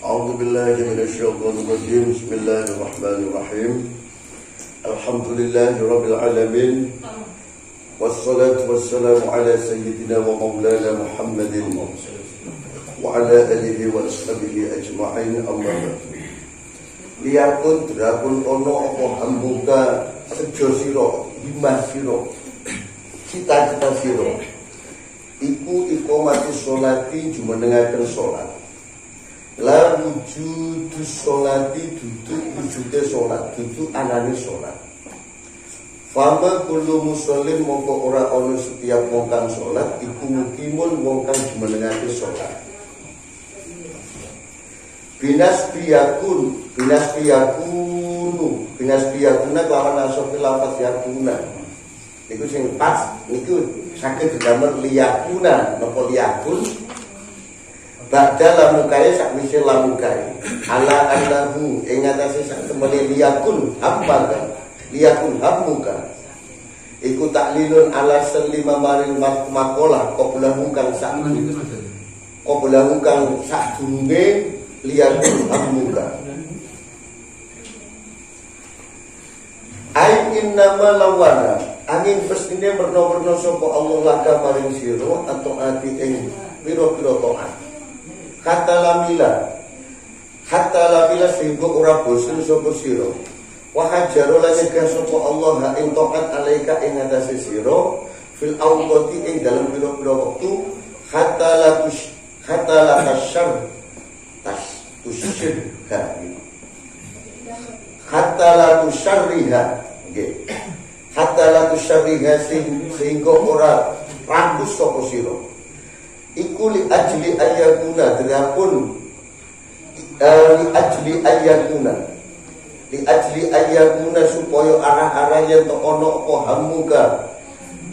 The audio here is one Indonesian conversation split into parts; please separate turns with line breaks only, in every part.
A'udzu billahi minasyaitonir rajim. Bismillahirrahmanirrahim. Alhamdulillahirabbil alamin. Wassalatu wassalamu ala sayyidina wa maulana Muhammadin wa ala alihi wa ashabihi ajma'in. Amma ba'du. Liyakun drakun ono apa hambuka sejo sira, himmah sira, cita-cita sira. Iku iqamati sholati jumenengaken salat. La wujudus sholati duduk wujude salat, duduk anane salat. Fama kullu muslim mongko ora ana setiap wong kang salat iku mukimun wong kang jumenengake salat. Binas piyakuna kelawan asal lafaz yakuna. Iku sing pas niku saged digambar liyakuna napa liyakun. Ba'da lamukai sakwise lamukai ala annahu ing atase sak temene liyakun hambaga liyakun hammuka iku taklilun ala selima maring makola qablahu kang sadurunge liyakun hammuka ai innama lawana angin pestine merno-merno sapa Allah laka maring sira atau ati ing pira-pira taat hatta lamila sehingga ora bosen sapa sira wa hajaru lan nyegah sapa Allah ing taat alaika ing atase sira fil awqati ing dalam pira-pira wektu hatta la tashar tusyirha hatta la tusyarriha sehingga ora ragus sapa sira iku li ajli ayyakuna drapun li ajli ayyakuna supaya arah-arah yen to ana apa hamuka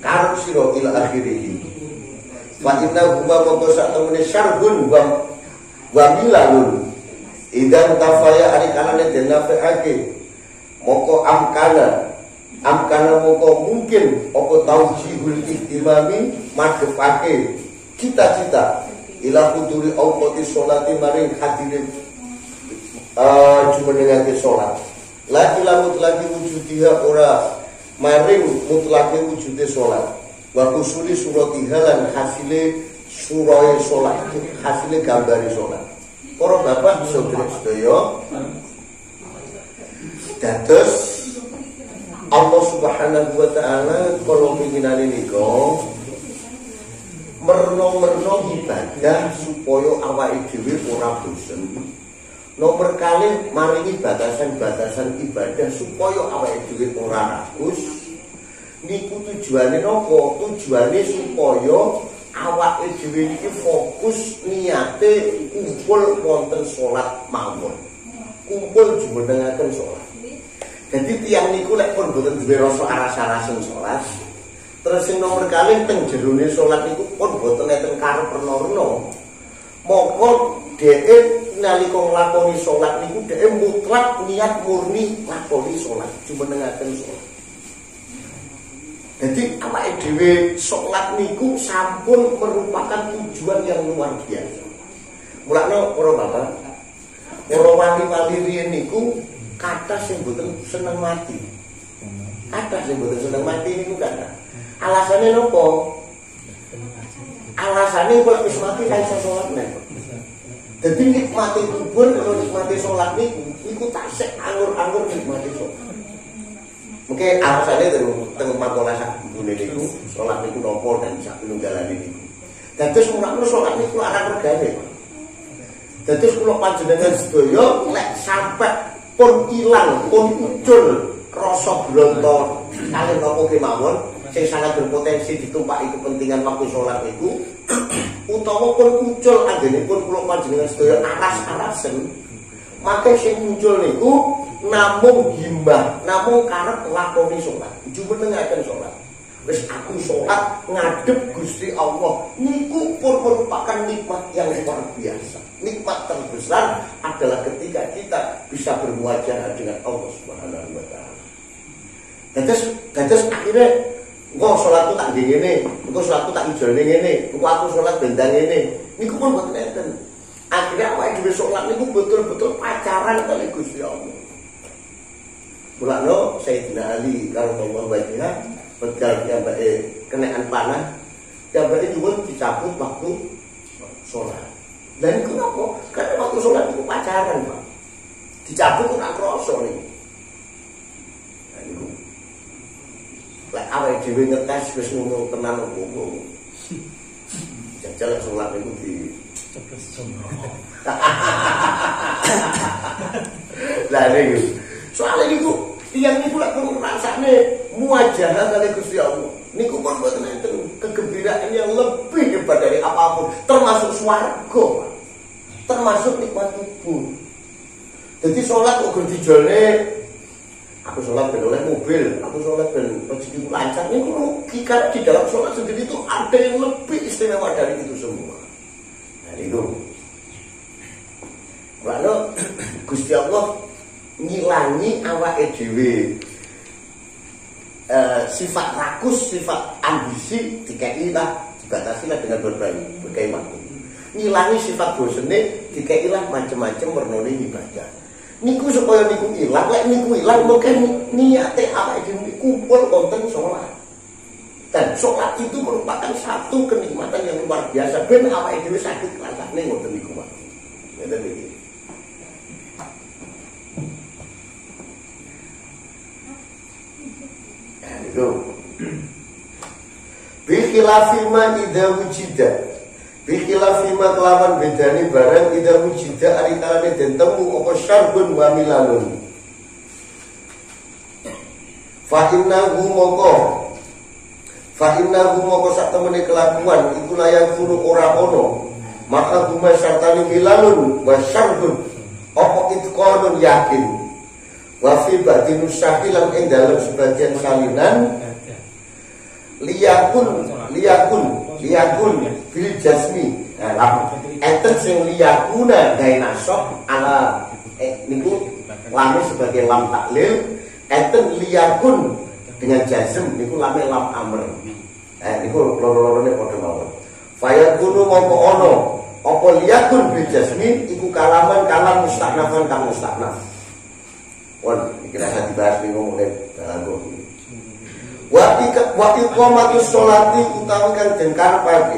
karep sira ila akhirih fa inna huma moko sak temene syarhun wa milalun idan tafaya ari kalane den nafeake moko amkana moko mungkin apa taujihul ihtimami madhepake cita-cita ila kuduri awqati sholati maring hadirin jumenengake sholat lagi lamut lagi wujudiha ora maring mutlake wujude sholat wa kusuli suratiha lan hasile surahe sholat hasile gambare sholat para bapak saudara sedaya dados Allah Subhanahu wa taala kala pinginane nika merno-merno ibadah supaya awake dhewe ora bosen. Nomor kali maringi batasan-batasan ibadah supaya awake dhewe ora ragus. Niku tujuane napa? Tujuane supaya awake dhewe iki fokus niate kumpul wonten salat mawon. Kumpul jumenengaken salat. Jadi tiyang niku lek pun boten duwe rasa aras-arasen salat, terus sing nomor kali teng jerone salat niku pun boten enten karep rena-rena. Moko dhek nalika nglakoni salat niku dhek mutlak niat murni nglakoni salat, jumenengaken salat. Jadi awake dhewe salat niku sampun merupakan tujuan yang luar biasa. Mulane para bapak, para wali-wali riyen niku kata sing mboten seneng mati. Kata sing mboten seneng mati niku kata. Alasane nopo? Alasane kok wis mati ra iso salat nek. Dadi nikmati kubur karo nikmati salat niku tasik anggur-anggur nikmati salat. Mungkin alasane teng makola sak bune niku salat niku nopo dan sak pinunggalane niku. Dados ora salat niku arah regane. Dados kula panjenengan sedaya lek sampai pun ilang, pun muncul rasa bronto kalih napa kemawon sing sangat berpotensi ditumpaki kepentingan waktu sholat itu utawa pun muncul anggenipun kula panjenengan sedaya aras-arasen maka sing muncul niku namung himbah, namung karep lakoni sholat jumenengaken sholat wis aku sholat ngadep Gusti Allah niku pun merupakan nikmat yang luar biasa. Nikmat terbesar adalah ketika kita bisa bermuajahah dengan Allah Subhanahu wa taala. Dados akhirnya engko salatku tak ngene, engko salatku tak ijone ngene, engko aku salat bendang ngene. Niku pun boten enten. Akhirnya awake dhewe salat niku betul-betul pacaran kali Gusti Allah. Mulane Sayyidina Ali radhiyallahu anhu begal piyambake kenaan panah, piyambake nyuwun dicabut waktu salat. Dan iku napa? Karena waktu salat iku pacaran, Pak. Dicabut ora krasa niku. Nah niku. Lek awake dhewe ngetes wis ngono tenan opo. Jajal salat niku di lah niku. Soale niku tiyang niku lek ngrasakne muwajahah kali Gusti Allah. Niku pun mboten enten kegembiraan yang lebih hebat dari apapun, termasuk swarga, termasuk nikmat tubuh. Jadi salat kok gur dijolne aku salat ben oleh mobil, aku salat ben rezekiku lancar. Niku rugi karena di dalam salat sendiri itu ada yang lebih istimewa dari itu semua. Nah niku lalu Gusti Allah ngilangi awake dhewe sifat rakus, sifat ambisi dikei lah, dibatasi lah dengan berbagai macam. Ngilangi sifat bosene dikei lah macam-macam wernane ibadah. Niku supaya niku ilang, lek niku ilang mungkin niate awake dhewe kumpul wonten salat. Dan salat itu merupakan satu kenikmatan yang luar biasa ben awake dhewe saged ngrasakne ngoten niku, Pak. Ngeten iki. Itu bikhilafima idha wujida, bikhilafima kelawan bedani barang idha wujida arikalane den temu apa syarbun wa milalun. Fa innahu moko sak temene kelakuan iku layak kuno ora ono. Maka huma syartani milalun wa syarbun apa itqanun yakin. Wa fi ba'din nusahilan ing dalam sebagian salinan liyakun bil jasmi. Nah, enten sing liyakuna gawe nasab ala niku lam sebagai lam taklil, enten liyakun dengan jazm niku lame lam amr. Niku loro-lorone padha mawon. Fayakunu mongko ono apa liyakun bil jasmi iku kalaman kalam mustaknafan kang mustaknaf. Wah, kira saya dibahas nih ngomongin dalam ini. Wa iqamatus sholati utawi kang den karepake.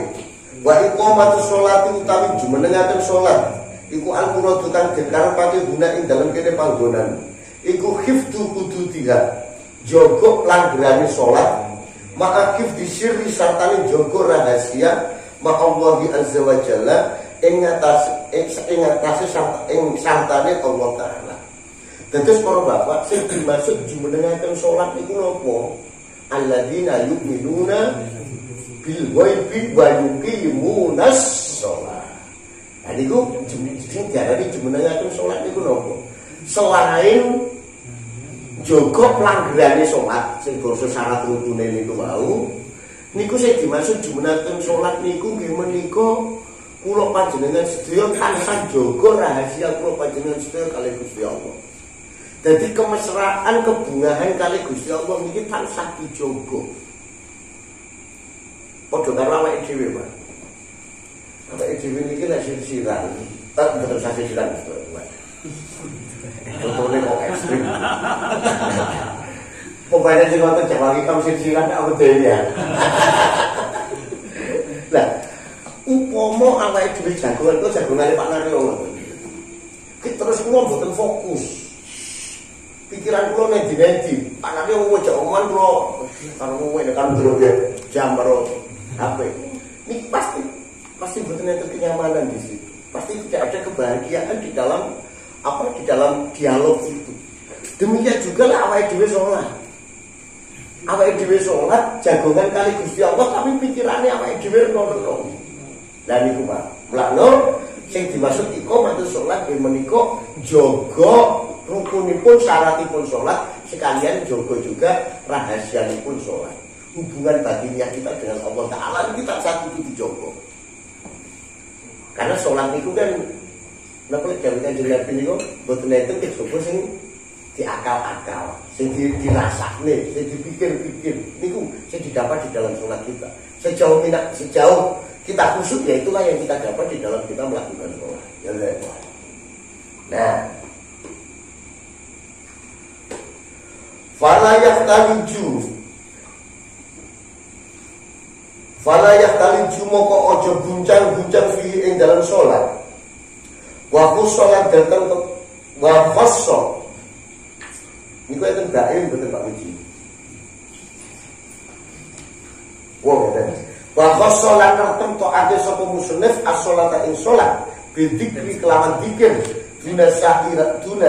Wa iqamatus sholati utawi jumenengaken salat. Iku al-muradu kang den karepake guna ing dalem kene panggonan. Iku hifdzu hududillah. Jogo langgerane salat, maka hifdzi sirri sartane jogo rahasia ma Allah azza wa jalla ing ngatasi sartane Allah taala. Dados para bapak sing dimaksud jumenengaken salat niku napa? Alladzina yu'minuna bil ghaibi wa yuqimunas shalah. Nah niku jeneng diarani jumenengaken salat niku napa? Selain jaga pelanggarane salat sing basa syarat rukune niku wau, niku sing dimaksud jumenengaken salat niku nggih menika kula panjenengan sedaya tansah jaga rahasia kula panjenengan sedaya kalih Gusti Allah. Jadi kemesraan, kebungahan kali Gusti Allah niki tansah dijogo. Padha karo awake dhewe, Pak. Awake dhewe niki lek sirsiran, betul sirsiran, Pak. Contohnya kok ekstrim. Pokoknya sing ngoten Jawa iki kamu sirsiran apa dhewe ya. Lah, umpama awake dhewe jagongan kok jagongane Pak Naryo ngoten. Ki terus kula mboten fokus. Pikiran kula nendi-nendi, panake wong jek omongan kula karo wong kan ndroge jam karo HP. Niki pasti mboten enten kenyamanan di situ. Pasti tidak ada kebahagiaan di dalam di dalam dialog itu. Demikian juga lah awake dhewe salat. Awake dhewe salat jagongan kali Gusti Allah tapi pikirane awake dhewe reno-reno. Lah niku Pak, mulane sing dimaksud iqamatus shalat nggih menika jaga rukunipun syaratipun sholat sekalian jogo juga rahasianipun sholat. Hubungan batinnya kita dengan Allah Ta'ala kita satu itu dijogo. Karena sholat itu kan napa jaminan jenengan niku mboten enten kejogo sing diakal-akal, sing dirasakne, sing dipikir-pikir niku sing didapat di dalam sholat kita. Sejauh kita khusyuk, ya itulah yang kita dapat di dalam kita melakukan sholat. Ya, nah, fala yakhtaliju moko ojo guncang-guncang fi ing dalam sholat. Wa sholat datang wa khosso. Niku enten bae mboten Pak Uji. Wong enten. Wa khosso lan temtokake sapa musannif as-sholata ing sholat bidzikri kelawan dzikir duna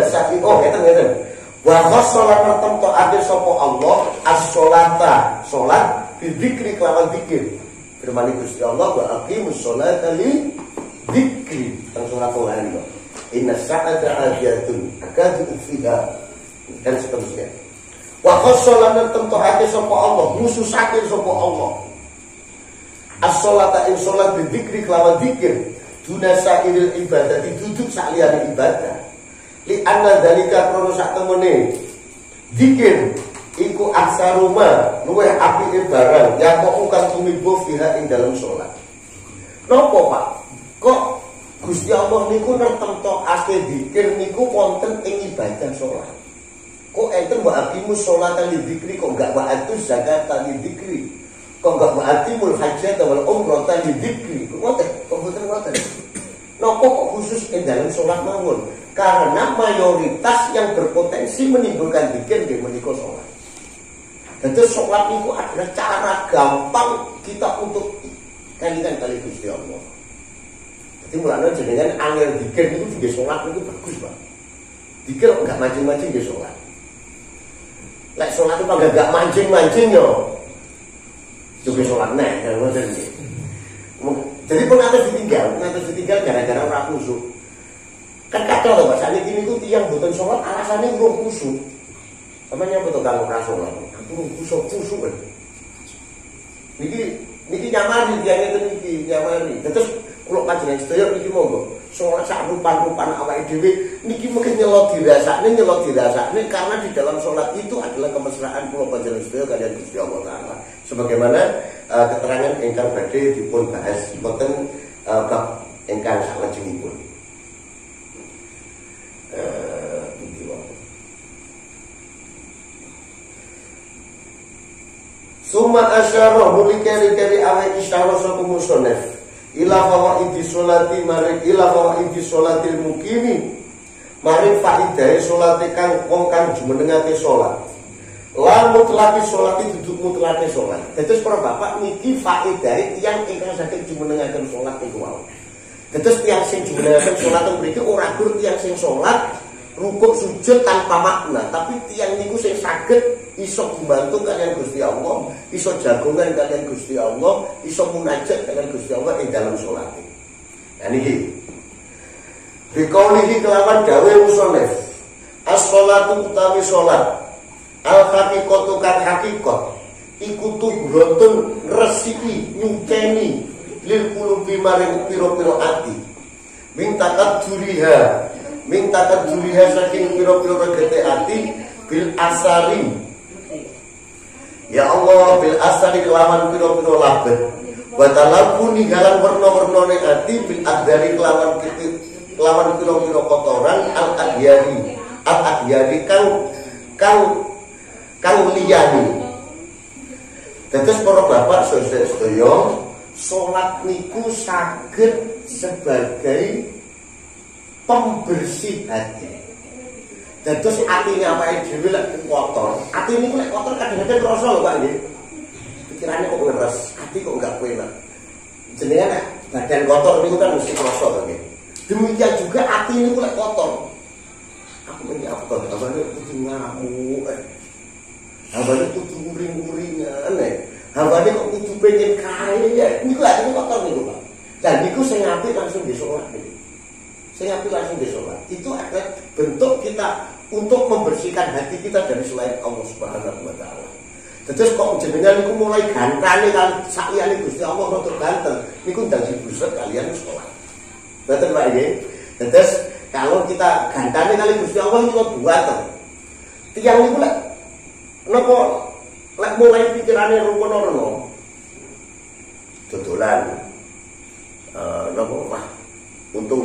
sa'ir oh enten. Wa khosso lan temtokake sapa Allah as-sholata sholat bidzikri kelawan dzikir. Firman Gusti Allah wa aqimus sholata li dzikri. Teng surat Al-Qur'an. Inna sa'ata adiyatun akadu fiha dan seterusnya. Wa khossalan temtohake sapa Allah, khususake sapa Allah. As-sholata in sholat bidzikri kelawan dzikir duna sa'iril ibadati duduk saliyane ibadah. Li anna dzalika krono sak temene dzikir iku aksaruma luweh apike barang ya kok kang tumibo fiha ing dalam sholat. Napa Pak? Kok Gusti Allah niku nertemtokake dzikir niku wonten ing ibadah sholat. Kok enten wa aqimus sholata lidzikri kok enggak wa atuz zakata lidzikri. Kok enggak wa atimul hajjata wal umrata lidzikri. Kok mboten ngoten. Napa kok khusus ing dalam sholat mawon? Karena mayoritas yang berpotensi menimbulkan dzikir nggih menika sholat. Jadi sholat itu adalah cara gampang kita untuk kalian kali Gusti Allah. Jadi mulanya jenengan angel dzikir itu juga sholat itu bagus Pak. Dzikir enggak mancing-mancing dia sholat. Lek sholat itu enggak mancing-mancing yo. Juga sholat nek kan ngoten nggih. Jadi pun atas ditinggal gara-gara ora khusyuk. Kan kacau to Pak, sakniki niku tiyang boten sholat alasane urung khusyuk. Sampeyan betul kalau ora sholat. Aku khusyuk kan. Niki nyamari dia niki nyamari. Terus kula panjenengan sedaya niki monggo sholat sak rupan-rupan awake dhewe niki mungkin nyelot dirasakne karena di dalam sholat itu adalah kemesraan kula panjenengan sedaya kaliyan Gusti Allah taala. Sebagaimana keterangan ingkang badhe dipun bahas wonten bab ingkang salajengipun. Suma asyara muli keri-keri awake isyara sapa musannif ila fawaidi sholati maring ila fawaidi sholatil mukimi maring faidahe sholate kang wong kang jumenengake sholat. Lan mutlaki sholat itu duduk mutlaki sholat. Dados para bapak niki faidahe tiyang ingkang saged jumenengaken sholat niku wau. Dados tiyang sing jumenengaken sholat mriki ora gur tiyang sing sholat rukuk sujud tanpa makna, tapi tiyang niku sing saged iso membantu kalian Gusti Allah, iso jagongan kalian Gusti Allah, iso munajat kalian Gusti Allah ing dalam sholat. Nah niki bikaulihi kelawan dawe musannif as-sholatu utawi sholat al-haqiqatu kan haqiqat iku tubrotun resiki nyuceni lil qulubi maring pira-pira ati mintakat duriha saking pira-pira regete ati bil asari ya Allah bil asari kelawan pira-pira labet wa talabu ninggalan werna-wernane ati bil adari kelawan pira-pira kotoran al-adyari kang liyani. Dados para bapak sedaya salat niku saged sebagai pembersih hati. Dados atine awake dhewe lek kotor. Ati niku lek kotor kadang-kadang krasa lho Pak nggih. Pikirane kok ngeres, ati kok enggak enak. Jenengan badan kotor niku kan mesti krasa to nggih. Demikian juga ati niku lek kotor. Aku mengi apa to, abane kudu ngamuk. Abane kudu uring-uringan. Abane kok kudu pengen kaya. Niku lek kotor niku Pak. Dan niku sing apik langsung disolat niku. Saya langsung disolat. Itu adalah bentuk kita untuk membersihkan hati kita dari selain Allah Subhanahu wa taala. Terus kok jenengan niku mulai gantane kali sakliyane Gusti Allah untuk ganteng, niku dadi buset kalian sholat. Betul Pak nggih? Terus kalau kita gantane kali Gusti Allah itu buat. Tiyang niku lek napa lek mulai pikirane rumono dodolan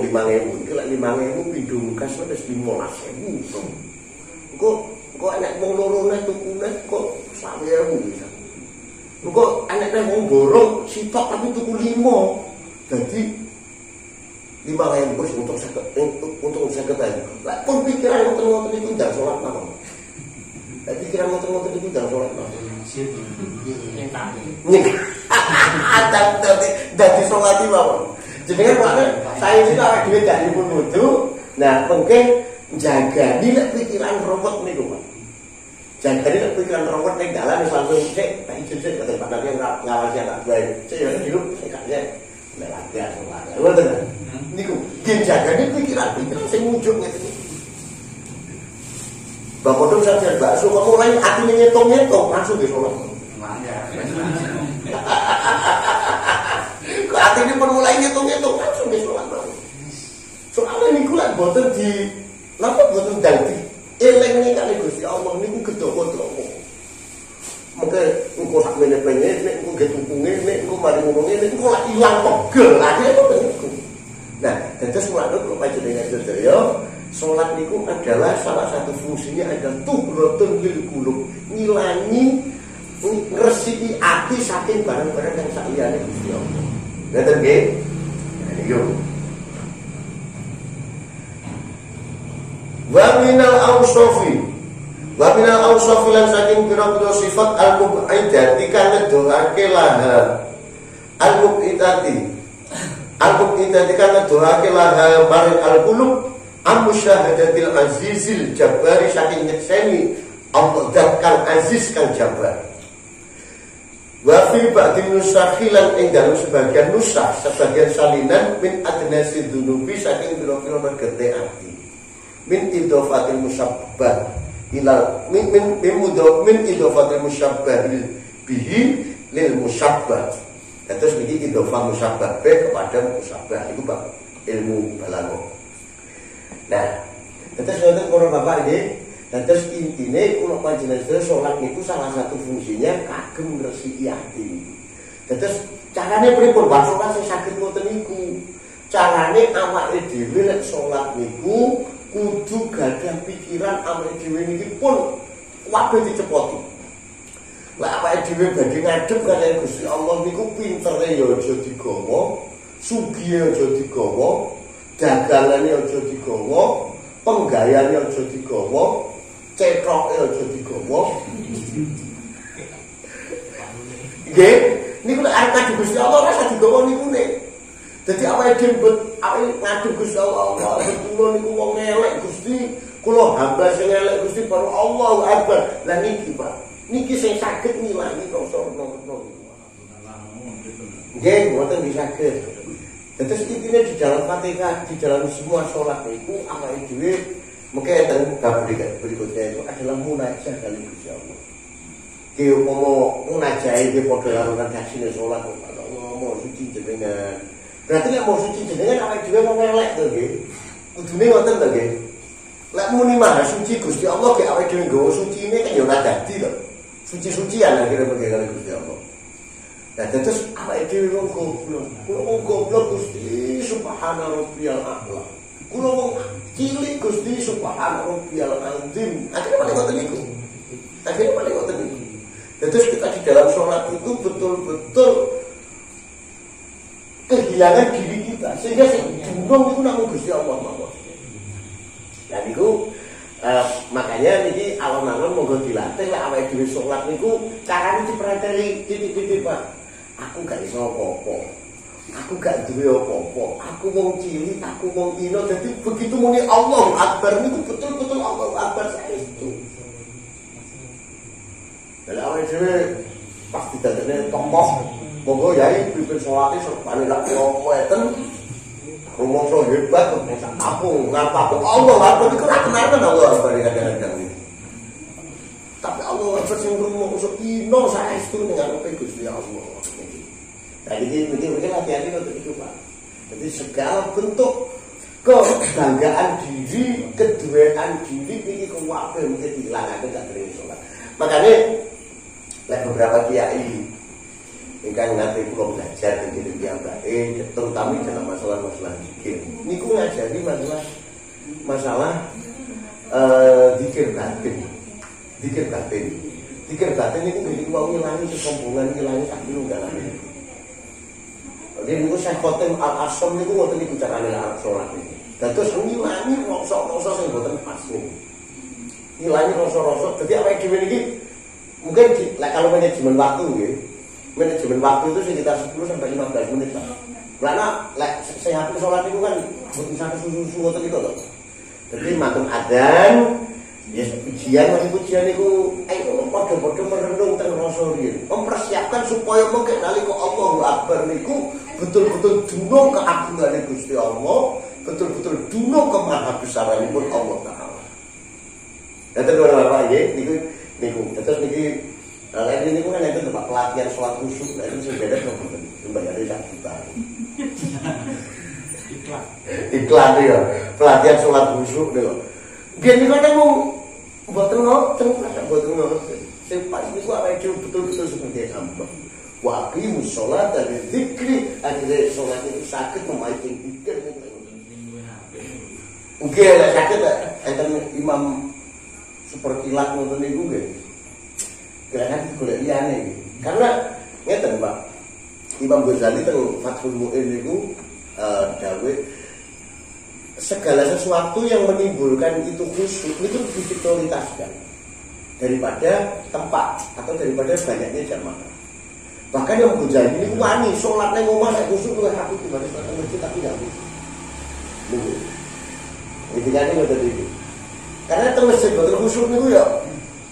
5.000 iki lek 5.000 pindho kas wis 15.000. Kok enek wong loro nek tukune kok 20.000 bisa. Kok enek wong borong sitok tapi tuku 5. Dadi 5.000 wis untuk 50 aja. Lah pun pikiran ngoten-ngoten iku ndang salat mawon. Lah pikiran ngoten-ngoten iku ndang salat mawon. Dadi salat mawon. Jenenge kok saya iki awake dhewe gak dipun wudu. Nah, mungkin jagani lek pikiran robot niku, Pak. Jagani lek pikiran robot ning dalan wis langsung sik tak ijek kate Pak Nabi ngawasi anak bae. Sik ya hidup sekane. Nek latihan salat. Ngoten. Niku gen jagane pikiran sing muncul ngene. Bapak dong saya bakso kok mulai atine ngitung-ngitung langsung di salat. Kok atine pun mulai ngitung-ngitung langsung di salat. Soalnya niku lek boten di napa boten dadi elinge kali Gusti Allah niku gedhe-gedhe. Mengke engko sak meneh-meneh nek engko getukunge nek engko mari ngomong ngene engko lak ilang pegel akhire ngoten niku. Nah, dados mulane kula panjenengan sedaya salat niku adalah salah satu fungsinya adalah tuhratun lil qulub, ngilangi ngresiki ati saking barang-barang yang saliyane Gusti Allah. Ngoten nggih? Niku. Wa minal awsafi lan saking pira-pira sifat al-mub'idati kang ngedohake laha al-mub'idati kang ngedohake laha maring al-qulub amusyahadatil azizil jabbari saking nyekseni Allah dat kang aziz kang jabbar. Wa fi ba'din nusakhilan ing dalem sebagian nusakh sebagian salinan min adnasi dunubi saking pira-pira regete ati. Min idofatil musyabbah ilal min idofatil musyabbah bihi lil musyabbah. Terus niki idofah musyabbah kepada musyabbah itu bab ilmu balaghah. Nah, terus wonten para bapak nggih, terus intine kula panjenengan salat niku salah satu fungsinya kagem ngresiki ati. Terus carane pripun Pak salat sing saged ngoten niku? Carane awake dhewe nek salat niku kudu gadah pikiran awake dhewe niki pun kabeh dicepoti. Lah awake dhewe badhe ngadep kaliyan Gusti Allah niku pintere ya aja digawa, sugihe aja digawa, dagangane aja digawa, penggayane aja digawa, cetroke aja digawa. Nggih, niku nek arep kadhe Gusti Allah ora usah digawa niku nek. Dadi awake dhewe ngadep Gusti Allah, kula niku wong elek Gusti, kula hamba sing elek Gusti baru Allahu Akbar. Lah niki Pak, niki sing saged ngilangi rasa-rasa. Nggih, mboten disaged. Terus intinya di dalam Fatihah, di dalam semua sholat itu awake dhewe mungkin teng berikutnya itu adalah munajat kali Gusti Allah. Ki umpama munajat iki padha karo redaksine sholat kok ngomong suci jenengan. Berarti nek mau suci jenengan awake dhewe wong elek to nggih. Kudune ngoten to nggih. Lek muni maha suci Gusti Allah ki awake dhewe nggawa sucine kan ya ora dadi to. Suci-sucian akhire mengke kali Gusti Allah. Nah, terus awake dhewe wong goblok. Kulo wong goblok Gusti subhana rabbiyal a'la. Kulo wong cilik Gusti subhana rabbiyal azim. Akhire paling ngoten niku. Terus kita di dalam sholat itu betul-betul kehilangan diri kita sehingga jumlah itu namung Gusti Allah mawon. Nah niku makanya niki alon-alon monggo dilatih lek awake dhewe salat niku carane diperhateli titik-titik Pak. Aku gak iso apa-apa. Aku gak duwe apa-apa. Aku wong cilik, aku wong ino. Dadi begitu muni Allahu Akbar niku betul-betul Allahu Akbar saestu. Lah awake dhewe pas didadekne tokoh monggo yai pimpin salate serpane lak ngeten. Rumangsa hebat kok sak kampung, ngapa Allah Akbar iku ora kenalan Allah Akbar kadang-kadang. Tapi Allah Akbar sing rumangsa ino saestu ning ngarepe Gusti Allah. Nah ini hati-hati untuk itu Pak. Jadi segala bentuk kebanggaan diri, keduaan diri ini kuwabe mungkin dihilangkan gak terima sholat. Makanya beberapa kiai ingkang nate kula belajar teng kene piyambake terutama dalam masalah-masalah zikir. Niku ngajari masalah zikir batin. Zikir batin. Zikir batin niku nggih wong ngilangi kesombongan, ngilangi sak pinunggalane. Oke, niku Syekh Khotim Al-Asam niku ngoten niku carane arep salat niku. Dados ngilangi rasa-rasa sing boten pas niku. Ngilangi rasa-rasa dadi awake dhewe niki mungkin kalau manajemen waktu nggih. Manajemen waktu itu sekitar 10 sampai 15 menit lah. Karena saya hapus sholat itu kan bukan satu susu ngoten itu loh. Jadi matur adzan, ya pujian itu, ayo padha-padha merenung teng rasa riyen. Mempersiapkan supaya mengke nalika Allahu Akbar niku betul-betul dunung keagungane Gusti Allah, betul-betul dunung ke maha besaranipun Allah Taala. Dadi ora apa nggih niku terus niki lain ini kan itu tempat pelatihan sholat khusyuk, nah itu beda sama bayarnya tak juta. Iklan ya, pelatihan sholat khusyuk deh. Biar ini kan mau buat ngoten, buat ngoten. Saya paling itu apa itu betul-betul seperti hamba. Waqimus sholat dan zikri, akhirnya sholat itu sakit memancing pikir. Oke, sakit enten imam seperti lak ngoten niku nggih. Gerakan golek liyane iki. Karena ngeten, Pak. Imam Ghazali teng Fathul Mu'in niku dawuh segala sesuatu yang menimbulkan itu khusyuk itu diprioritaskan daripada tempat atau daripada banyaknya jamaah. Bahkan yang Ghazali niku wani salat nang omah nek khusyuk luwih apik dibanding salat masjid tapi ndak khusyuk. Niku. Iki kan ngoten iki. Karena teng masjid boten khusyuk niku ya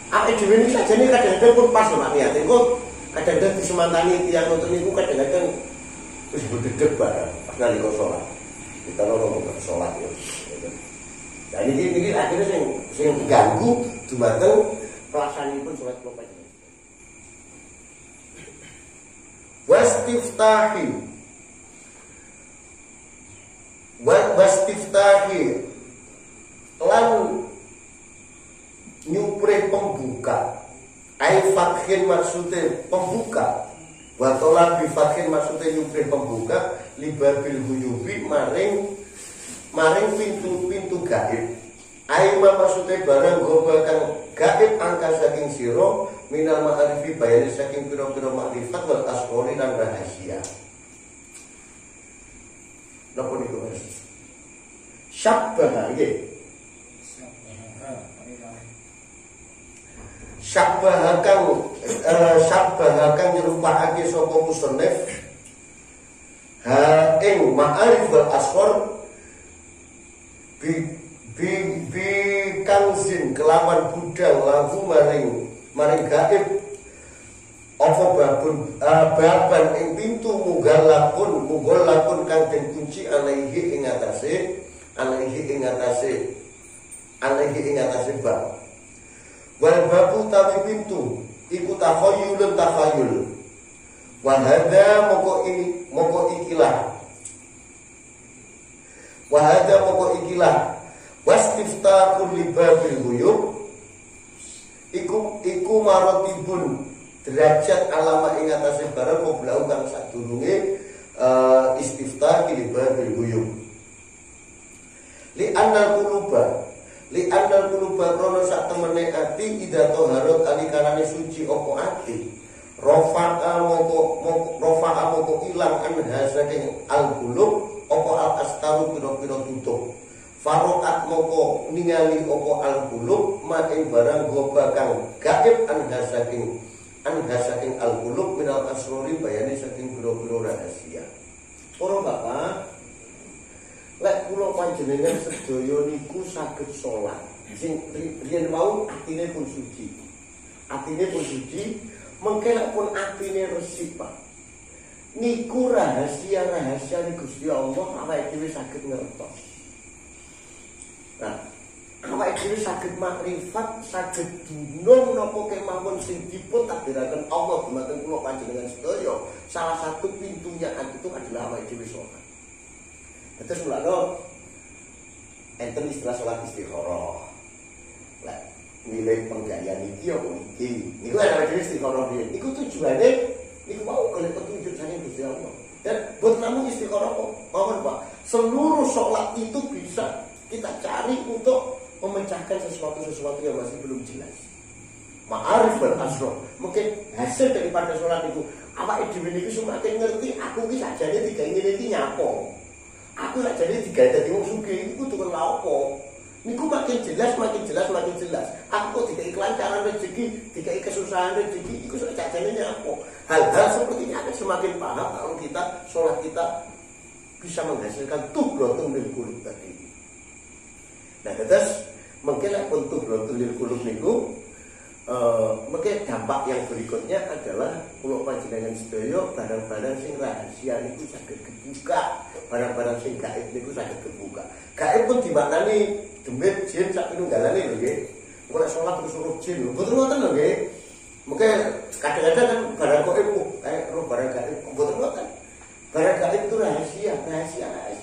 awake dhewe niki sajane kadang-kadang pun pas lho Pak niat. Engko kadang-kadang disemantani tiyang ngoten niku kadang-kadang wis bedhedhek barang pas nalika salat. Kita ora salat ya. Nah niki akhirnya sing ganggu dumateng pelaksananipun salat kula panjenengan. Wastiftahi lan nyupre pembuka ai fathin maksudnya pembuka wa tolak bi fathin maksudnya nyupre pembuka libabil huyubi maring pintu-pintu gaib ai maksudnya barang gobakan gaib angka saking siro minal ma'arifi bayani saking pira-pira makrifat wal asqori lan rahasia. Napa niku Mas? Syabbah nggih. Syabbahakan nyerupakake sapa musannif ha ing ma'arif wal asghar bi kanzin kelawan budal lagu maring gaib apa baban ing pintu mughalakun kang den kunci alaihi ing atase bab. Wal babu tawi pintu iku takhayulun takhayul. Wa hadza moko ikilah. Wastiftahul libabil ghuyub iku marotibun derajat alama ing atase barang poblau kang sadurunge istiftah libabil ghuyub. Li annal quluba krono sak temene ati ida toharot alikanane suci opo ati rofa'a moko ilang anha saking al-qulub opo al-astaru pira-pira tutup farokat moko ningali opo al-qulub maing barang goba kang gaib anha saking al-qulub minal asrori bayani saking pira-pira rahasia. Para Bapak, lek kula panjenengan sedaya niku saged salat. Sing riyen wau atine pun suci. Mengke lek pun atine resik, Pak. Niku rahasia-rahasia Gusti Allah awake dhewe saged ngertos. Nah, awake dhewe saged makrifat, saged dunung napa kemawon sing dipun takdiraken Allah dumateng kula panjenengan sedaya. Salah satu pintunya itu adalah awake dhewe salat. Terus mulane enten istilah salat istikharah. Lah nilai penggayaan iki apa iki? Niku ana dhewe istikharah iki. Niku tujuane niku mau golek petunjuk Allah. Dan buat namun istiqoroh mohon Pak, seluruh sholat itu bisa kita cari untuk memecahkan sesuatu yang masih belum jelas. Ma'arif wal asrar. Mungkin hasil daripada sholat itu awake dhewe niku semakin ngerti aku ki sajane digawe ngene iki nyapo. Aku sajane digawe dadi wong sugih iku kudu lha apa. Niku makin jelas. Aku kok dikai kelancaran rezeki, dikai kesusahan rezeki iku sajane nyapo. Hal-hal seperti ini akan semakin paham kalau kita sholat kita bisa menghasilkan tughratun lil qulub tadi. Nah, terus mungkin untuk tughratun lil qulub niku mungkin dampak yang berikutnya adalah kula panjenengan sedaya barang-barang sing rahasia niku saged kebuka, barang-barang sing gaib niku saged kebuka. Gaib pun dimaknani demit jin sak pinunggalane lho nggih. Ora salat terus suruh jin lho. Mboten ngoten lho nggih. Mungkin kadang-kadang kan barang gaib roh barang gaib mboten ngoten. Barang gaib itu rahasia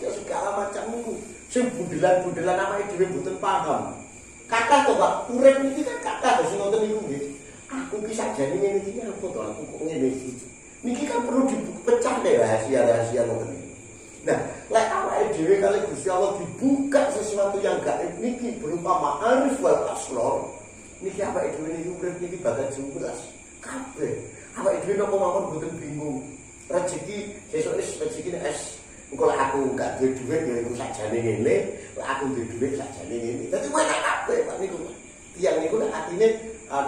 segala macam niku. Sing bundelan-bundelan awake dhewe mboten paham. Kata to Pak, urip niki kan kata sing ngoten niku nggih. Aku ki sakjane ngene iki apa to aku kok ngene iki. Niki kan perlu dipecah deh rahasia-rahasia ngoten iki. Nah, lek awake dhewe kali Gusti Allah dibuka sesuatu yang gaib niki berupa ma'arif wal asrar. Niki awake dhewe niki urip niki bakal jelas kabeh. Awake dhewe napa mawon mboten bingung. Rezeki sesuk rezeki es engko lek aku gak duwe dhuwit ya iku sakjane ngene, lek aku duwe dhuwit sakjane ngene. Dadi enak kabeh Pak niku. Tiyang niku nek atine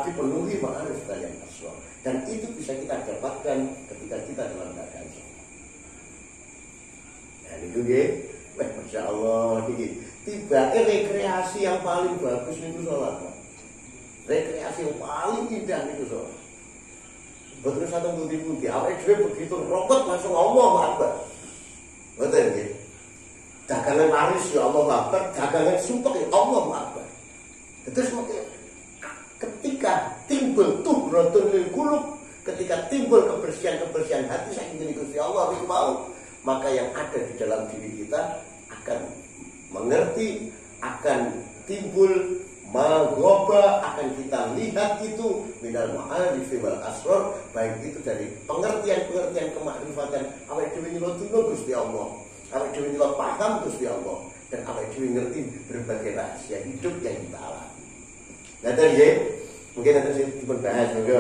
dipenuhi ma'arif kalian asrar. Dan itu bisa kita dapatkan ketika kita dalam keadaan sholat. Nah niku nggih, Masya Allah niki. Tibake rekreasi yang paling bagus niku sholat Pak. Rekreasi yang paling indah niku sholat. Betul satu budi-budi, awake dhewe begitu robot langsung Allahu Akbar. Betul nggih. Dagangan laris ya Allahu Akbar, dagangan sumpek ya Allahu Akbar. Terus mungkin ketika timbul tughratun lil qulub, ketika timbul kebersihan hati saking Gusti Allah itu mau, maka yang ada di dalam diri kita akan mengerti, akan timbul maghoba, akan kita lihat itu minal ma'arif wal asrar, baik itu dari pengertian kemakrifatan awake dhewe nyelotuna Gusti Allah, awake dhewe nyelot paham Gusti Allah, dan awake dhewe ngerti berbagai rahasia hidup yang kita alami. Nah tadi mungkin nanti saya dipun bahas juga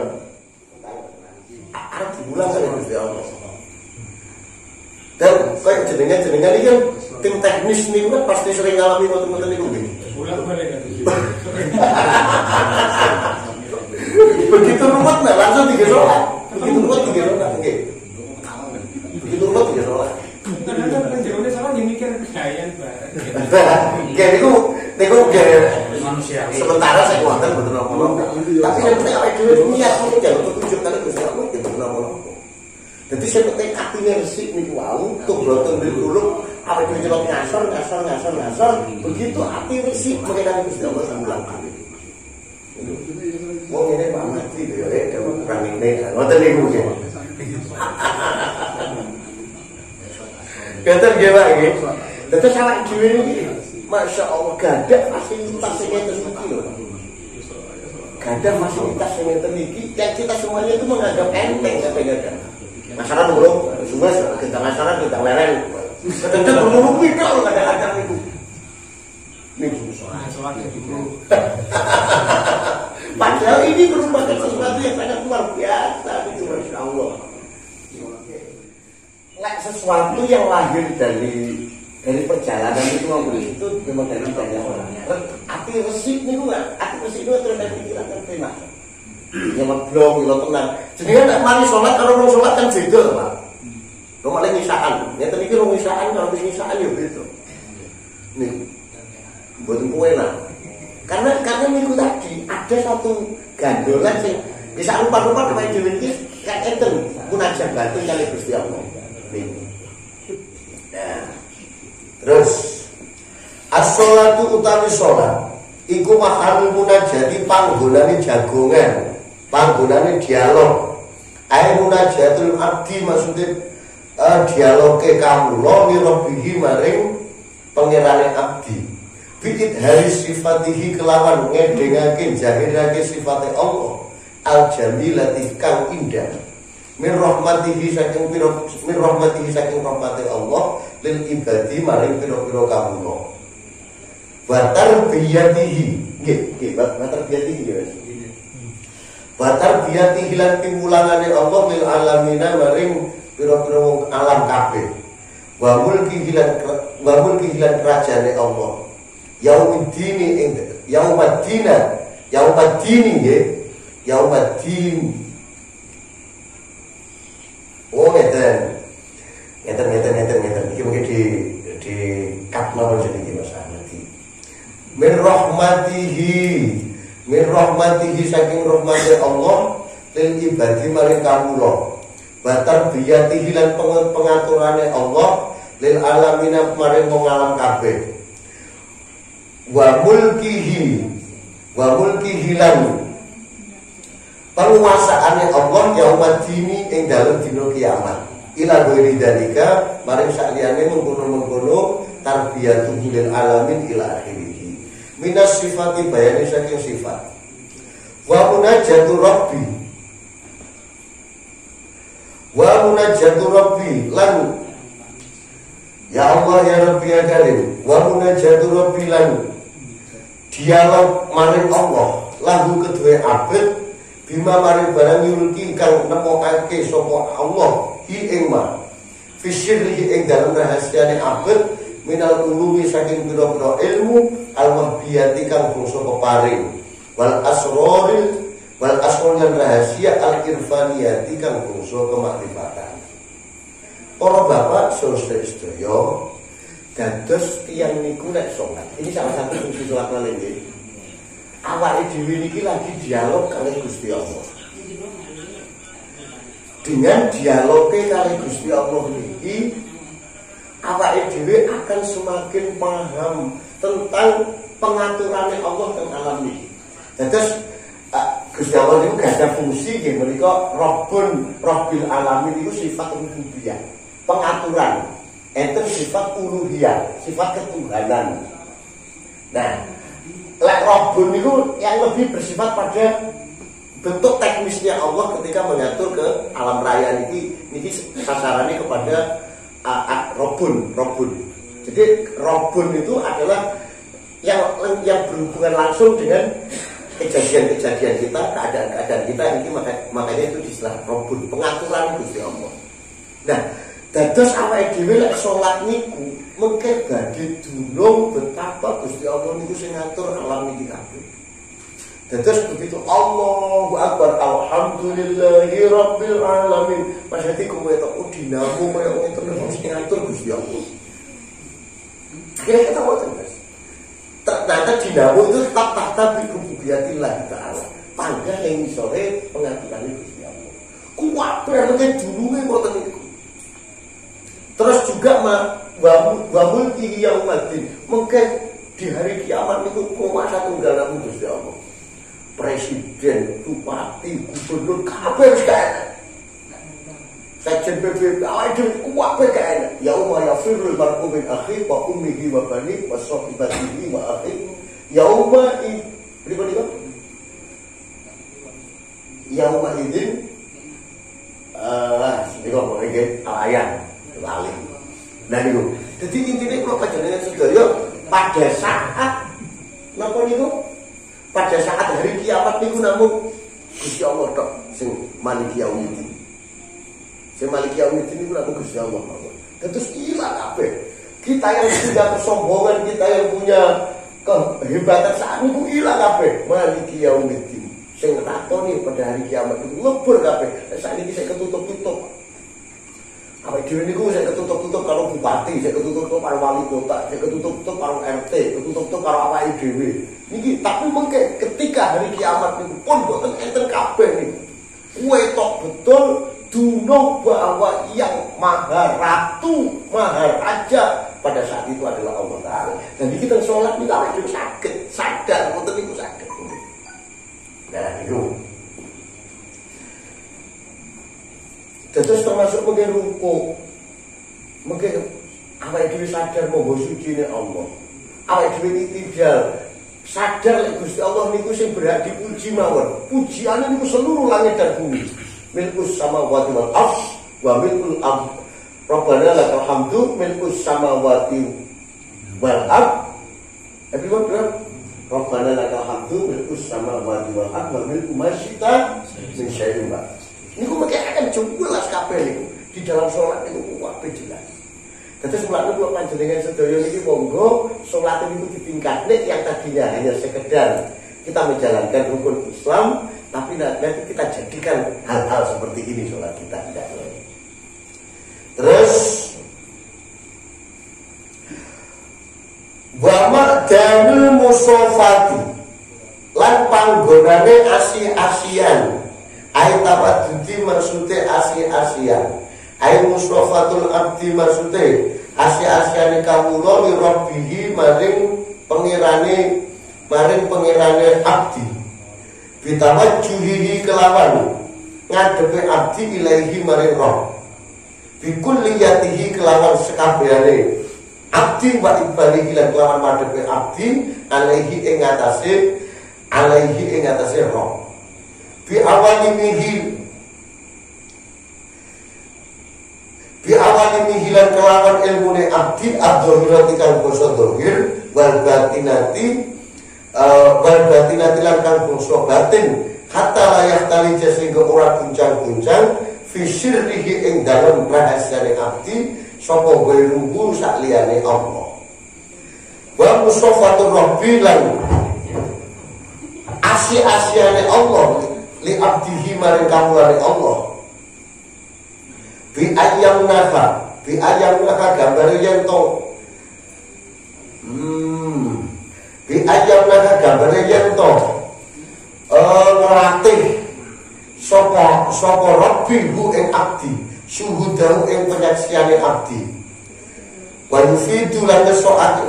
arep diulang kali Gusti Allah. Dan kayak jenengan ini kan tim teknis nih kan pasti sering ngalami ngoten-ngoten niku nggih. Begitu ruwet nah langsung tiga sholat. Begitu ruwet tiga sholat nggih. Begitu ruwet tiga sholat.
Kadang-kadang penjerone salah yang mikir kedayan bareng.
Nggih niku manusia. Sementara saya kuatan betul apa. Tapi nek awake dhewe niat mung jaluk petunjuk kali Gusti Allah ya betul apa. Jadi saya penting hatinya resik nih wow, tughratun lil qulub, awake dhewe nyelok ngasor, begitu hati resik mengenai Gusti Allah sampeyan. Wong ngene Pak Mati ya kurang ini, ngoten niku nggih. Kata nggih Pak nggih. Dadi awake dhewe niki Masya Allah gadah fasilitas sing ngeten iki lho. Gadah fasilitas sing ngeten iki yang kita semuanya itu menganggap enteng kadang-kadang. Masalah dulu, semua kita masalah kita lereng. Kadang-kadang berumur kita loh kadang-kadang itu. Ini sholat itu. Padahal ini merupakan sesuatu yang sangat luar biasa. Itu Masya Allah. Sesuatu yang lahir dari perjalanan itu memang dari banyak orang. Hati resik nih kan, hati resik itu terus dari pikiran dan tema. Yang belum lo tenang. Jadi kan mari sholat kalau mau sholat kan beda Pak. Lo malah ngisaan. Ya tadi kira ngisaan kalau ngisaan ya beda. Nih, buat kue lah. Karena niku tadi ada satu gandolan sih bisa rupa-rupa kemarin diwinti kayak enten munajat batin kali Gusti Allah. Nih. Nah, terus as-sholatu utawi sholat iku mahalul munajati panggonane jagongan, panggonane dialog. Ae munajatul abdi maksudnya dialoge kawula nirabihi maring pangerane abdi. Biit hari sifatihi kelawan ngedengake jahirake sifate Allah al jamilati kang indah. min rahmatihi saking rahmati Allah lil ibadi maring pira-pira kawula wa tarbiyatihi nggih wa tarbiyatihi ya wa tarbiyatihi lan pimulangane Allah lil alamina maring pira-pira wong alam kabeh wa mulki hilan kerajane Allah yaumiddini ing yaumaddini nggih yaumaddin. Oh ngeten. Iki mungkin di katma jadi iki Mas Ahmad. Min rahmatihi saking rahmati Allah lil ibadi maring kawula. Wa tarbiyatihi lan pengaturane Allah lil alamina maring wong alam kabeh. Wa mulkihi lan penguasaane Allah yaumaddini ing dalem dina kiamat. Ila ghairi dalika maring saliyane mengkono-mengkono tarbiyatuhu lil alamin ila akhirih. Minas sifati bayani saking sifat. Wa munajatu rabbi lan ya Allah ya Rabbi ya Karim. Wa munajatu rabbi lan dialog maring Allah lahu kedue abad bima maring barang yulki kang nemokake sapa Allah hi ing ma fisirhi ing dalem rahasiane abad minal ulumi saking pira-pira ilmu al-wahbiyati kang bangsa peparing wal asroril lan rahasia al-irfaniyati kang bangsa kemakrifatan. Para bapak sedaya dados tiyang niku nek salat. Ini salah satu fungsi salat nggih. Awake dhewe niki lagi dialog kali Gusti Allah. Dengan dialognya kali Gusti Allah niki, awake dhewe akan semakin paham tentang pengaturannya Allah teng alam niki. Terus Gusti Allah niku gak ada fungsi nggih menika Rabbil alamin itu sifat rububiyah, pengaturan. Enten sifat uluhiyah, sifat ketuhanan. Nah, lek Rabbun itu yang lebih bersifat pada bentuk teknisnya Allah ketika mengatur ke alam raya niki sasarannya kepada Rabbun. Jadi Rabbun itu adalah yang berhubungan langsung dengan kejadian-kejadian kita, keadaan-keadaan kita ini makanya itu istilah Rabbun, pengaturan Gusti Allah. Nah, dados awake dhewe lek salat niku mengke badhe dunung betapa Gusti Allah niku sing ngatur alam niki kabeh. Dados begitu Allahu Akbar alhamdulillahi rabbil alamin. Pas hati kowe tok dinamo kaya wong terus sing ngatur Gusti Allah. Kira-kira boten, Mas. Ternyata dinamo itu tetap tahta birububiyatillah ta'ala. Pangga yang sore pengaturan Gusti Allah. Kuat berarti dulunge boten niku. Terus juga wa mulki yaumaddin. Mungkin di hari kiamat itu penguasa tunggal namun Gusti Allah. Presiden, bupati, gubernur, kabeh wis kae. Sekjen PBB, awake dhewe kuwabe kae. Yauma yafirul mar'u min akhihi wa ummihi wa banihi wa sahibatihi wa akhihi. Yauma pripun? Yauma idzin niku kok iki alayan. Lali. Nah niku. Dadi intine kula panjenengan sedaya pada saat napa niku? Pada saat hari kiamat niku namun Gusti Allah tok sing maliki yaumiddin. Sing maliki yaumiddin niku namun Gusti Allah. Terus ilang kabeh. Kita yang punya kesombongan, kita yang punya kehebatan saat niku ilang kabeh. Maliki yaumiddin. Sing ngatoni pada hari kiamat niku lebur kabeh. Saat ini saya ketutup-tutup. Apa dhewe niku saya ketutup-tutup karo bupati, saya ketutup-tutup karo wali kota, saya ketutup-tutup karo RT, ketutup-tutup karo awake dhewe. Niki tapi mengke ketika hari kiamat niku pun boten enten kabeh niku. Wetok betul dunung bahwa yang maha ratu, maha raja pada saat itu adalah Allah Ta'ala. Dan kita sholat niku awake dhewe saged sadar boten niku saged. Nah niku terus termasuk mungkin ruko, mungkin awake dhewe sadar bahwa suci ini Allah. Awake dhewe tidak sadar lek Gusti Allah niku sing berhak dipuji mawon. Pujiane niku seluruh langit dan bumi. milkus samawati wal ardh wa milkul ardh. Rabbana lakal hamdu milkus samawati wal ardh. Everyone bilang Rabbana lakal hamdu milkus samawati wal ardh wa milku ma syi'ta min syai'in ba'd. Niku mengke akan jelas kabeh niku di dalam salat niku kabeh jelas. Terus mulane kula panjenengan sedaya niki monggo salat niku ditingkatne yang tadinya hanya sekedar kita menjalankan rukun Islam, tapi nanti kita jadikan hal-hal seperti ini salat kita tidak lain. Terus wa ma'danul musofati lan panggonane asi-asian. Ai tawadudi maksude asi-asian. Ai musofatul abdi maksude asi-asiane kawula li rabbihi maring pengirane abdi. Bitawajjuhihi kelawan ngadepe abdi ilaihi maring roh. Bikulliyatihi kelawan sekabehane abdi wa ibalihi lan kelawan madhepe abdi alaihi ing atase roh. Bi awalimihi lan kelawan ilmune abdi adzahirati kang basa zahir wal batinati lan kang basa batin hatta layah tali sehingga ora guncang-guncang fi sirrihi ing dalem rahasiane abdi sapa wae ruhu sak liyane Allah. Wa musafatur rabbi lan asi-asiane Allah li abdihi maring kawulane Allah. Bi ayam naha gambare yen to bi ayam naha gambare yen to ngelatih sapa rabbi hu ing abdi syuhudahu ing penyaksiane abdi. Wa yufidu lan so'ate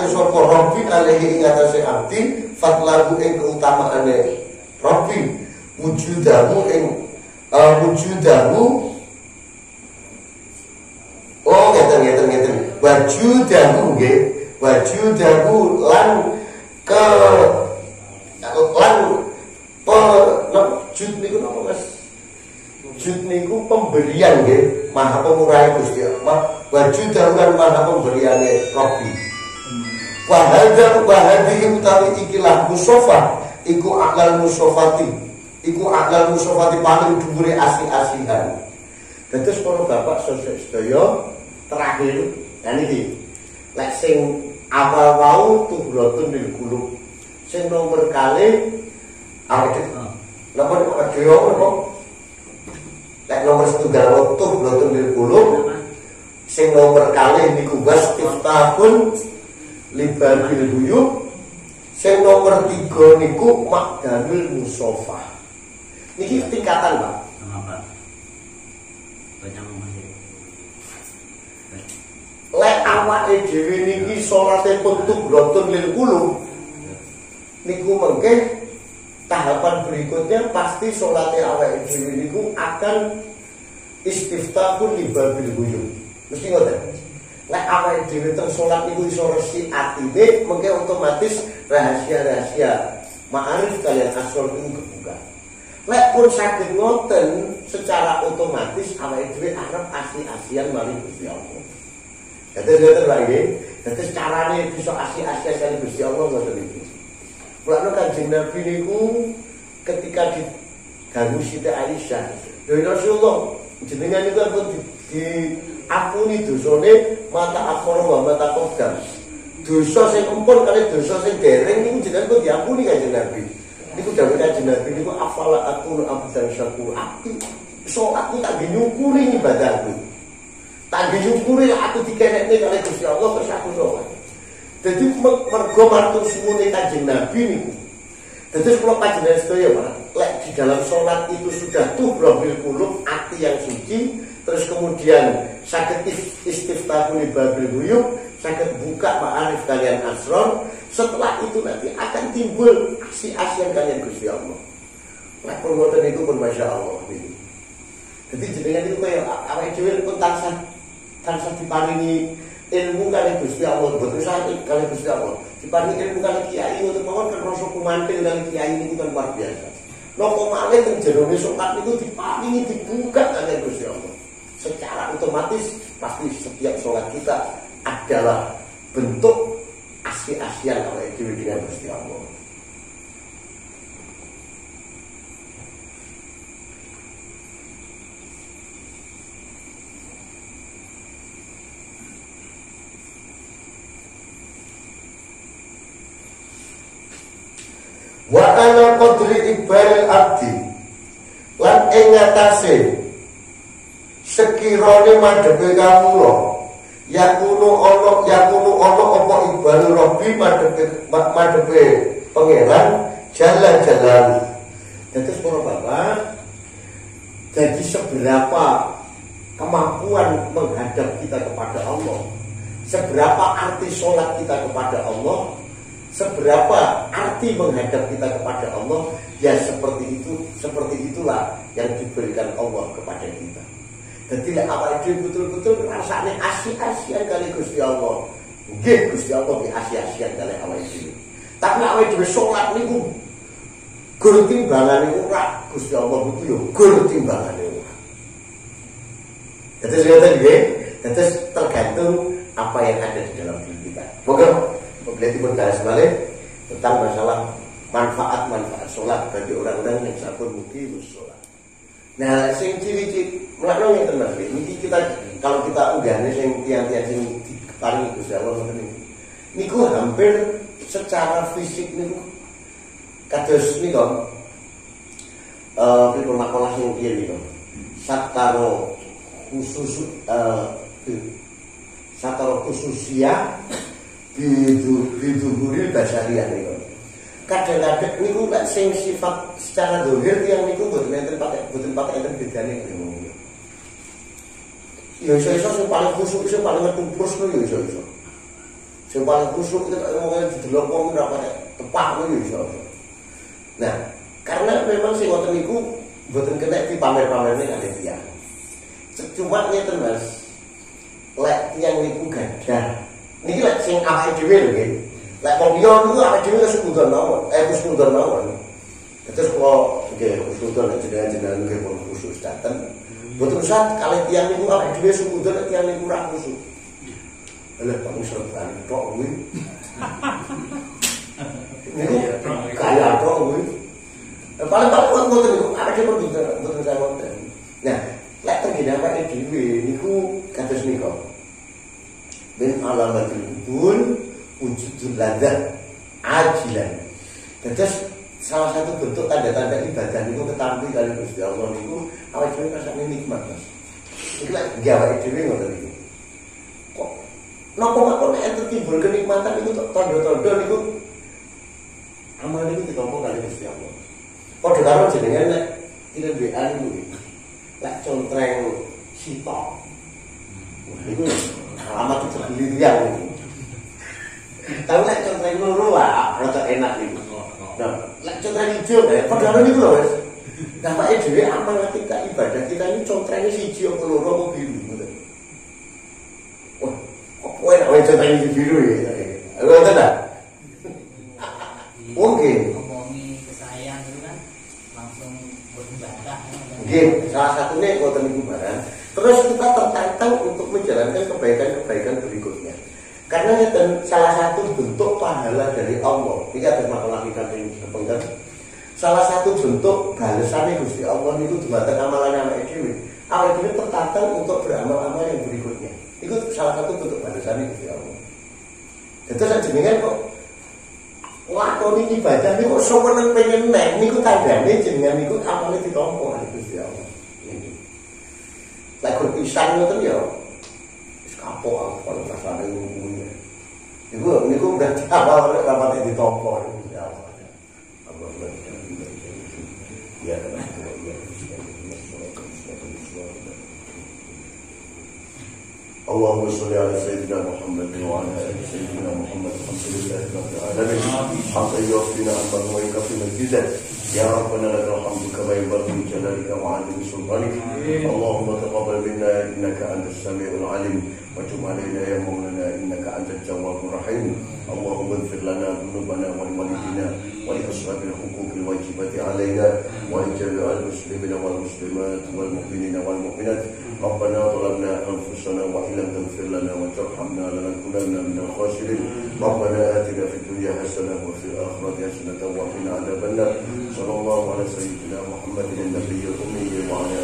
sapa rabbi alaihi ing atase abdi fatlahu ing keutamaane rabbi wujudahu ngeten wajudahu lan jud niku napa Mas? Jud niku pemberian nggih, maha pemurah Gusti Allah. Wajudahu lan maha pemberiane Rabbi. Wa hadhihi utawi ikilah musafah iku a'lal musafati paling dhuwure asih-asihan. Dados para bapak sedaya terakhir niki lek sing awal wau tuhratun lil qulub. Sing nomor kali awake napa kok adeyo napa? Lek nomor setunggal tuhratun lil qulub. Sing nomor kali niku wastiftahun libabil huyub. Sing nomor 3 niku makdanul musafah. Niki tingkatan, Pak.
Apa? Banyak masih.
Lek awake dhewe niki salate puntuk brotun lil qulub. Niku mengke tahapan berikutnya pasti salate awake dhewe niku akan istiftahun libabil huyub. Mesti ngoten. Lek awake dhewe teng salat niku iso resi atine, mengke otomatis rahasia-rahasia ma'arif kalian asal niku kebuka. Lek pun saged ngoten secara otomatis awake dhewe arep asih-asihan maring Gusti Allah. Dadi lagi, dadi carane bisa asih-asihan kali Gusti Allah ngoten iki. Mulane Kanjeng Nabi niku ketika diganggu Siti Aisyah, "Ya Rasulullah, jenengan niku ampun diampuni dosane mata akhir wa mata qadam." Dosa sing empun kali dosa sing dereng niku jenengan kok diampuni Kanjeng Nabi. Niku dawuh Kanjeng Nabi niku afala aqulu abdan syakur. Aku salatku tak nyukuri ibadahku. Tak nyukuri aku dikenekne kali Gusti Allah terus aku salat. Dadi mergo matur suwune Kanjeng Nabi niku. Dadi kula panjenengan sedaya Pak, lek di dalam salat itu sudah tuhrahul qulub, ati yang suci, terus kemudian saged istiftahul babil huyub, saged buka ma'arif kalian asrar. Setelah itu nanti akan timbul aksi-asian kalian Gusti Allah. Lek perbuatan itu pun Masya Allah ini. Jadi jenengan itu kaya awake dhewe pun tansah diparingi ilmu kalian Gusti Allah, betul sakit kalian Gusti Allah. Diparingi ilmu kalian kiai untuk mawon kan rasa kumantil kalian kiai ini bukan luar biasa. Napa malih teng jerone salat niku diparingi dibuka kali Gusti Allah. Secara otomatis pasti setiap sholat kita adalah bentuk asih-asihan oleh diri dengan Gusti Allah. Wa ala qadri ibaril abdi lan ing ngatasé sekirane madhepe kawula yakunu ana apa ibal rabbi madhepe pangeran jalan-jalan. Terus para bapak, jadi seberapa kemampuan menghadap kita kepada Allah, seberapa arti sholat kita kepada Allah, seberapa arti menghadap kita kepada Allah, ya seperti itulah yang diberikan Allah kepada kita. Jadi awal itu betul-betul rasanya asih-asihan kali Gusti Allah. Nggih Gusti Allah ki asih-asihan kali awal itu. Tapi awal itu sholat niku gur timbangane ora, Gusti Allah itu yo gur timbangane ora. Jadi lihat nggih, jadi tergantung apa yang ada di dalam diri kita. Moga boleh dibahas balik tentang masalah manfaat sholat bagi orang-orang yang sampun mukim sholat. Nah, sing ciri-ciri melaknong yang tenang ini kita kalau kita unggahnya sing tiang-tiang sing diparingi Gusti Allah ngoten niku hampir secara fisik niku kados nika pripun makalah sing piye niku sataro khusus sataro khususia biduhuril basyariah niku. Kadang-kadang niku lek sing sifat secara zahir yang niku boten enten pakai enten bedane ngomong. Ya iso sing paling khusyuk sing paling ngetupus ku ya iso. Sing paling khusyuk itu ngomongnya didelok wong ora pakai tepak ku ya iso. Nah, karena memang sing ngoten niku boten kena dipamer-pamerne kalih tiyang. Cuma ngeten Mas. Lek tiyang niku gadah. Niki lek sing awake dhewe lho nggih. Lek wong liya niku awake dhewe wis kudu mawon, wis kudu mawon. Terus kalau nggih kudu nek jenengan nggih pun khusus daten. Mboten usah kalih tiyang niku awake dhewe sing kudu nek tiyang niku ora khusus. Lha kok iso tok kuwi. Niku kaya tok kuwi. Paling paling ngoten niku awake dhewe kudu mboten sawon. Nah, lek tenggene awake dhewe niku kados nika. Ben alamatul qubul wujudul ladzat ajilan. Terus salah satu bentuk tanda-tanda ibadah niku ketampi kali Gusti Allah niku awake dhewe rasane nikmat, Mas. Iki lek awake dhewe ngoten niku. Kok napa mawon enten timbul kenikmatan niku tanda-tanda niku amal niku ditampa kali Gusti Allah. Padha karo jenengan lek tidak WA niku. Lek contreng sitok. Niku alamat terbeli dia ini. Tahu lek contreng loro wae rada enak niku. Nah, lek contreng ijo ya padha niku lho, Mas. Nah, Pak dhewe amal ketika ibadah kita ini contrenge siji apa loro apa biru ngoten. Wah, kok kowe nek contreng biru ya. Ngoten ta? Oke.
Ngomongi kesayang itu kan langsung beribadah.
Nggih, salah satunya ngoten niku barang. Terus kita tertantang untuk menjalankan kebaikan-kebaikan berikutnya. Karena itu salah satu bentuk pahala dari Allah. Ini ada makalah kita yang sepenggal. Salah satu bentuk balasannya Gusti Allah itu dumateng amalan awake dhewe. Awake dhewe tertantang untuk beramal-amal yang berikutnya. Itu salah satu bentuk balasannya Gusti Allah. Jadi jenengan kok lakoni ibadah niku seneng pengen nek niku tandane jenengan niku amale ditampa kali Gusti Allah. Lek pisang ngoten ya wis kapok kalau rasane ngene. Niku udah awal rapat ditampa ya Allah. Ya Allahumma sholli ala sayyidina Muhammad wa ala ali sayyidina Muhammad alhamdulillahi rabbil alamin. Hamdan yusbina amman wa yakfina bidzat. يا ربنا لك الحمد كما ينبغي لجلالك وعظيم سلطانك. اللهم تقبل منا إنك أنت السميع العليم وتب علينا يا مولانا إنك أنت التواب الرحيم. اللهم اغفر لنا ذنوبنا ولوالدينا ولأصحاب الحقوق الواجبة علينا ولجميع المسلمين والمسلمات والمؤمنين والمؤمنات. ربنا ظلمنا أنفسنا وإن لم تغفر لنا وترحمنا لنكونن من الخاسرين. ربنا آتنا في الدنيا حسنة وفي الآخرة حسنة وقنا عذاب النار. صلى الله على سيدنا محمد النبي الأمي وعلى